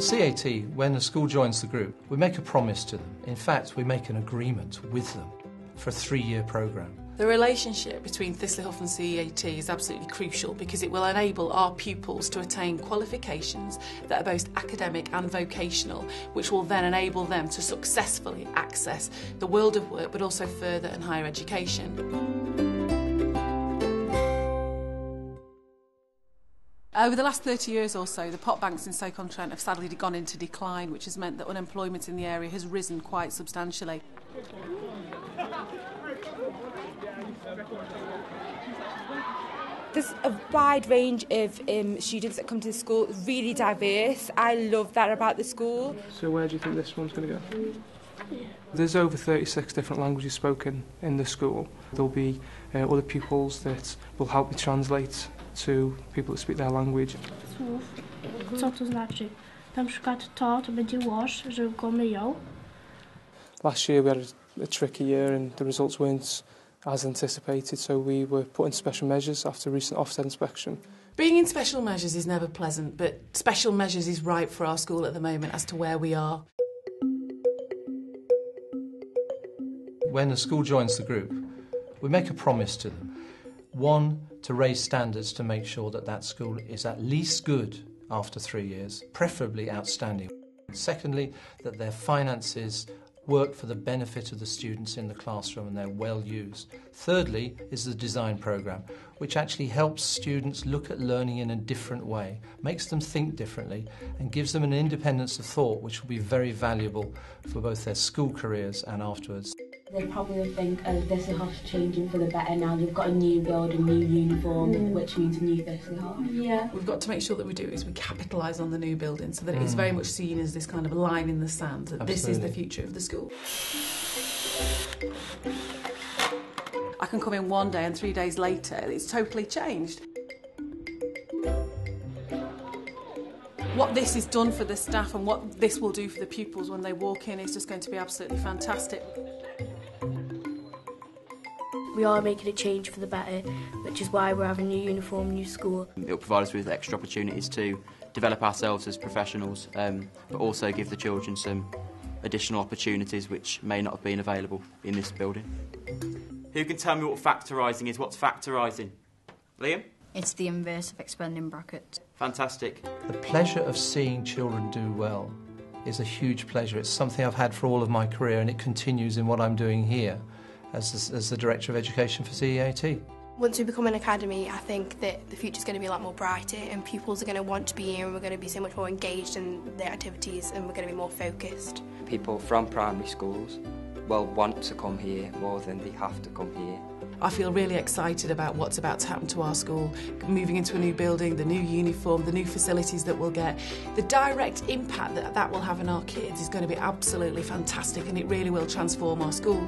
CAT, when a school joins the group, we make a promise to them. In fact, we make an agreement with them for a 3-year programme. The relationship between Thistley Hough and CAT is absolutely crucial because it will enable our pupils to attain qualifications that are both academic and vocational, which will then enable them to successfully access the world of work but also further and higher education. Over the last 30 years or so, the pot banks in Stoke-on-Trent have sadly gone into decline, which has meant that unemployment in the area has risen quite substantially. There's a wide range of students that come to the school, really diverse. I love that about the school. So where do you think this one's going to go? There's over 36 different languages spoken in the school. There'll be other pupils that will help me translate to people that speak their language. Słów, co to znaczy? Na przykład to będzie łoż, że go myją. Last year we had a tricky year and the results weren't as anticipated, so we were put into special measures after a recent Ofsted inspection. Being in special measures is never pleasant, but special measures is right for our school at the moment as to where we are. When a school joins the group, we make a promise to them. One, to raise standards to make sure that that school is at least good after 3 years, preferably outstanding. Secondly, that their finances work for the benefit of the students in the classroom and they're well used. Thirdly is the design programme, which actually helps students look at learning in a different way, makes them think differently and gives them an independence of thought which will be very valuable for both their school careers and afterwards. They probably think, oh, Thistley Hough's changing for the better now. They've got a new building, new uniform, which means a new Thistley Hough. Yeah. We've got to make sure that we do is we capitalise on the new building so that it is very much seen as this kind of a line in the sand, that this is the future of the school. I can come in one day and 3 days later it's totally changed. What this has done for the staff and what this will do for the pupils when they walk in is just going to be absolutely fantastic. We are making a change for the better, which is why we're having a new uniform, new school. It will provide us with extra opportunities to develop ourselves as professionals, but also give the children some additional opportunities which may not have been available in this building. Who can tell me what factorising is? What's factorising? Liam? It's the inverse of expanding brackets. Fantastic. The pleasure of seeing children do well is a huge pleasure. It's something I've had for all of my career and it continues in what I'm doing here as the Director of Education for CEAT. Once we become an academy, I think that the future's going to be a lot more brighter and pupils are going to want to be here and we're going to be so much more engaged in their activities and we're going to be more focused. People from primary schools will want to come here more than they have to come here. I feel really excited about what's about to happen to our school, moving into a new building, the new uniform, the new facilities that we'll get. The direct impact that will have on our kids is going to be absolutely fantastic and it really will transform our school.